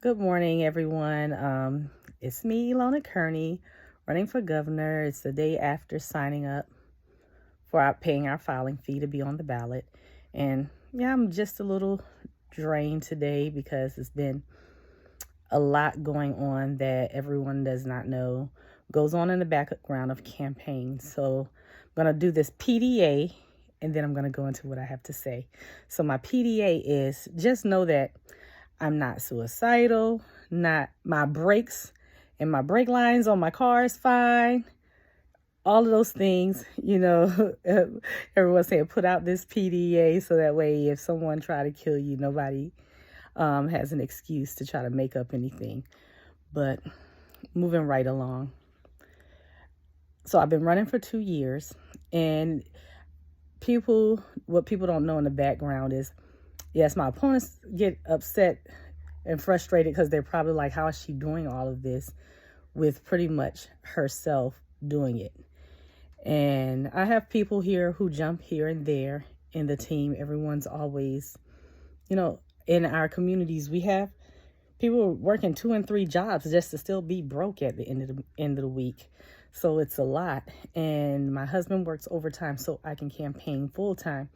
Good morning, everyone. It's me, Ilona Kearney, running for governor. It's the day after signing up for paying our filing fee to be on the ballot. And yeah, I'm just a little drained today because it's been a lot going on that everyone does not know goes on in the background of campaigns. So I'm going to do this PDA and then I'm going to go into what I have to say. So my PDA is just know that I'm not suicidal, not my brakes and my brake lines on my car is fine. All of those things, everyone's saying put out this PDA so that way if someone try to kill you, nobody has an excuse to try to make up anything. But moving right along. So I've been running for 2 years, and what people don't know in the background is, yes, my opponents get upset and frustrated because they're probably like, how is she doing all of this with pretty much herself doing it? And I have people here who jump here and there in the team. Everyone's always, in our communities, we have people working 2 and 3 jobs just to still be broke at the end of the week. So it's a lot. And my husband works overtime so I can campaign full time.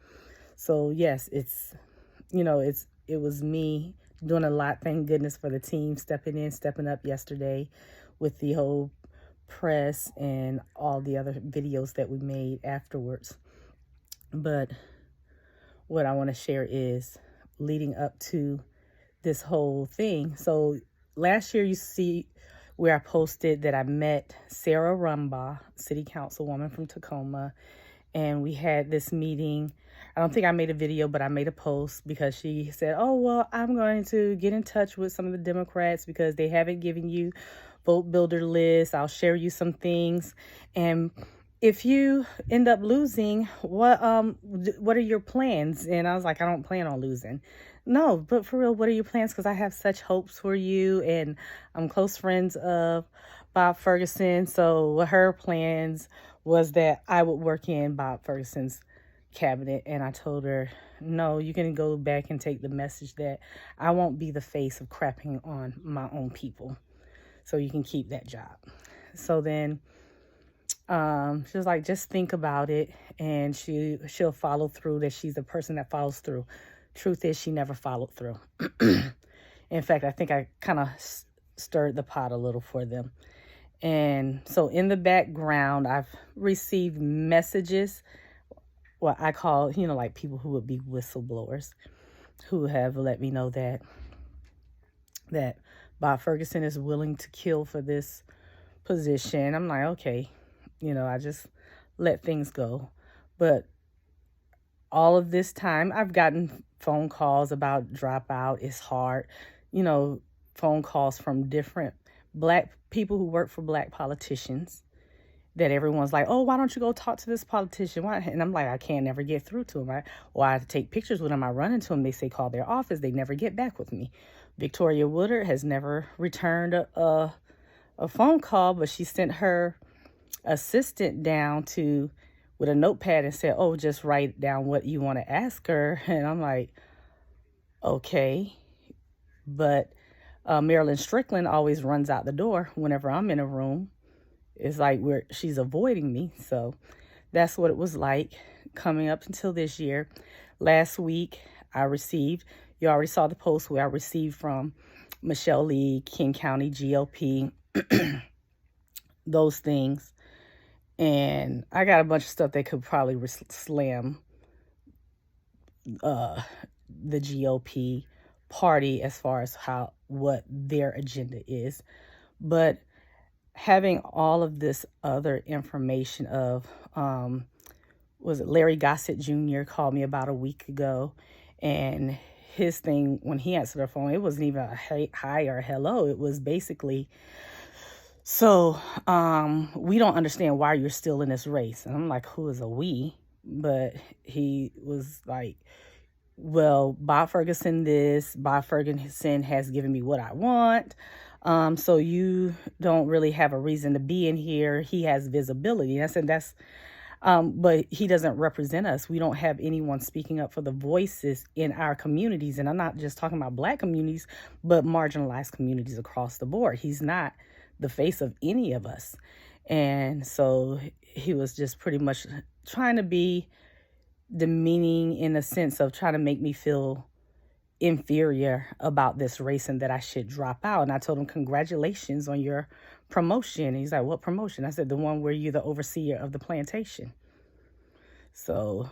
So yes, it was me doing a lot. Thank goodness for the team stepping up yesterday with the whole press and all the other videos that we made afterwards. But what I want to share is leading up to this whole thing. So last year, you see where I posted that I met Sarah Rumbaugh, city councilwoman from Tacoma, and we had this meeting. I don't think I made a video, but I made a post because she said, oh, well, I'm going to get in touch with some of the Democrats because they haven't given you vote builder lists. I'll share you some things. And if you end up losing, what are your plans? And I was like, I don't plan on losing. No, but for real, what are your plans? Because I have such hopes for you, and I'm close friends of Bob Ferguson. So her plans was that I would work in Bob Ferguson's cabinet, and I told her, no, you can go back and take the message that I won't be the face of crapping on my own people. So you can keep that job. So then she was like, just think about it, and she'll follow through, that she's the person that follows through. Truth is, she never followed through. In fact, I think I kind of stirred the pot a little for them. And so in the background, I've received messages, what I call, like people who would be whistleblowers, who have let me know that Bob Ferguson is willing to kill for this position. I'm like, okay, I just let things go. But all of this time, I've gotten phone calls about dropout. It's hard, phone calls from different Black people who work for Black politicians, that everyone's like, oh, why don't you go talk to this politician? Why? And I'm like, I can't never get through to him. I take pictures with him. I run into him. They say call their office. They never get back with me. Victoria Woodard has never returned a phone call, but she sent her assistant down with a notepad and said, oh, just write down what you want to ask her. And I'm like, okay. But Marilyn Strickland always runs out the door whenever I'm in a room. It's like she's avoiding me. So that's what it was like coming up until this year. Last week, you already saw the post where I received from Michelle Lee, King County GOP, those things. And I got a bunch of stuff that could probably slam the GOP party as far as what their agenda is. But having all of this other information of, was it Larry Gossett Jr. called me about a week ago, and his thing, when he answered the phone, it wasn't even a hi or hello. It was basically, so we don't understand why you're still in this race. And I'm like, who is a we? But he was like, well, Bob Ferguson has given me what I want. So you don't really have a reason to be in here. He has visibility. And I said, But he doesn't represent us. We don't have anyone speaking up for the voices in our communities. And I'm not just talking about Black communities, but marginalized communities across the board. He's not the face of any of us. And so he was just pretty much trying to be demeaning in the sense of trying to make me feel inferior about this race and that I should drop out. And I told him, congratulations on your promotion. He's like, what promotion? I said, the one where you're the overseer of the plantation. So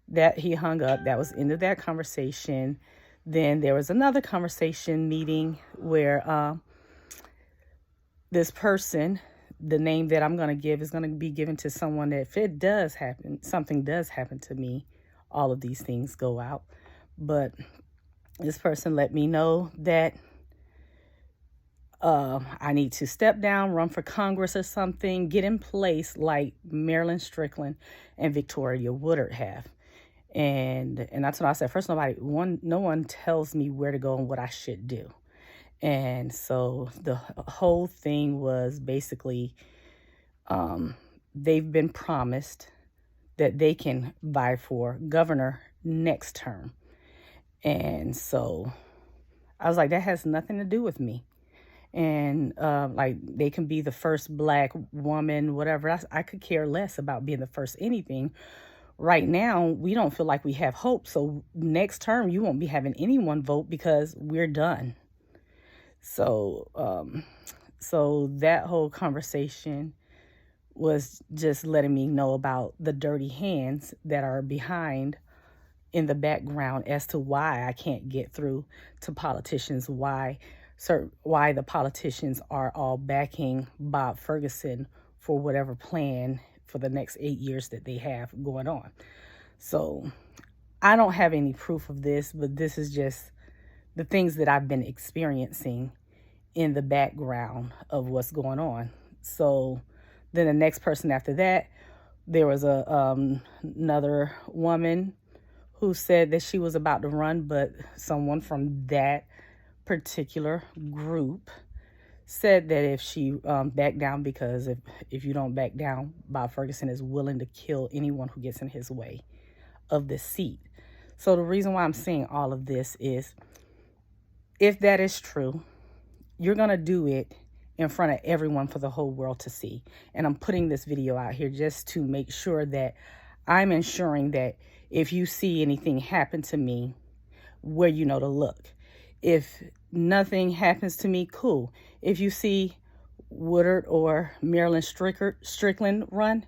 that he hung up. That was the end of that conversation. Then there was another conversation meeting where this person, the name that I'm going to give is going to be given to someone that if it does happen, something does happen to me, all of these things go out. But this person let me know that I need to step down, run for Congress or something, get in place like Marilyn Strickland and Victoria Woodard have. And that's what I said. First, no one tells me where to go and what I should do. And so the whole thing was basically they've been promised that they can vie for governor next term. And so I was like, that has nothing to do with me. And like they can be the first Black woman, whatever. I could care less about being the first anything. Right now, we don't feel like we have hope. So next term, you won't be having anyone vote because we're done. So so that whole conversation was just letting me know about the dirty hands that are behind in the background as to why I can't get through to politicians, why the politicians are all backing Bob Ferguson for whatever plan for the next 8 years that they have going on. So I don't have any proof of this, but this is just the things that I've been experiencing in the background of what's going on. So then the next person after that, there was another woman who said that she was about to run, but someone from that particular group said that if she backed down, because if you don't back down, Bob Ferguson is willing to kill anyone who gets in his way of this seat. So the reason why I'm saying all of this is, if that is true, you're going to do it in front of everyone for the whole world to see. And I'm putting this video out here just to make sure that I'm ensuring that if you see anything happen to me, where you know to look. If nothing happens to me, cool. If you see Woodard or Marilyn Strickland run,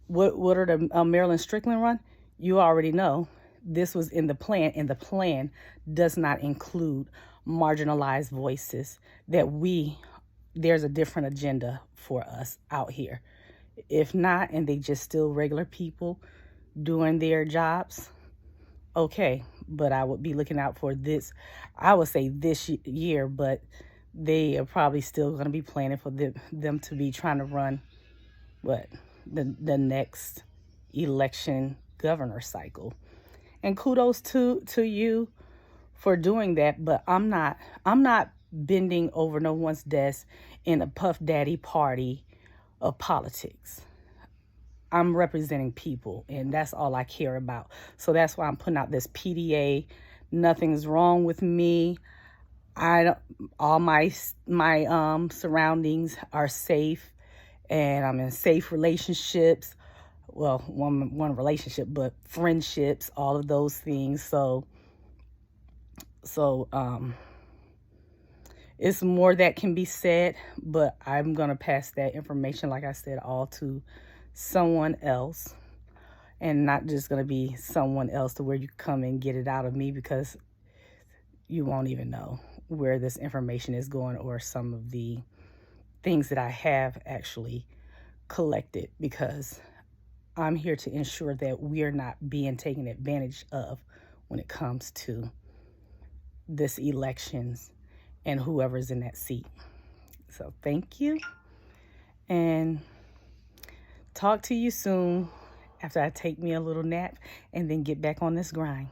Woodard or Marilyn Strickland run, you already know this was in the plan, and the plan does not include marginalized voices, that there's a different agenda for us out here. If not, and they just still regular people doing their jobs, okay, but I would be looking out for this, I would say this year, but they are probably still going to be planning for them to be trying to run the next election governor cycle. And kudos to you for doing that, but I'm not bending over no one's desk in a Puff Daddy party of politics. I'm representing people, and that's all I care about. So that's why I'm putting out this PDA. Nothing's wrong with me. All my surroundings are safe, and I'm in safe relationships. Well, one relationship, but friendships, all of those things. So it's more that can be said, but I'm gonna pass that information, like I said, all to someone else, and not just going to be someone else to where you come and get it out of me, because you won't even know where this information is going or some of the things that I have actually collected, because I'm here to ensure that we are not being taken advantage of when it comes to this elections and whoever's in that seat. So thank you, and talk to you soon after I take me a little nap and then get back on this grind.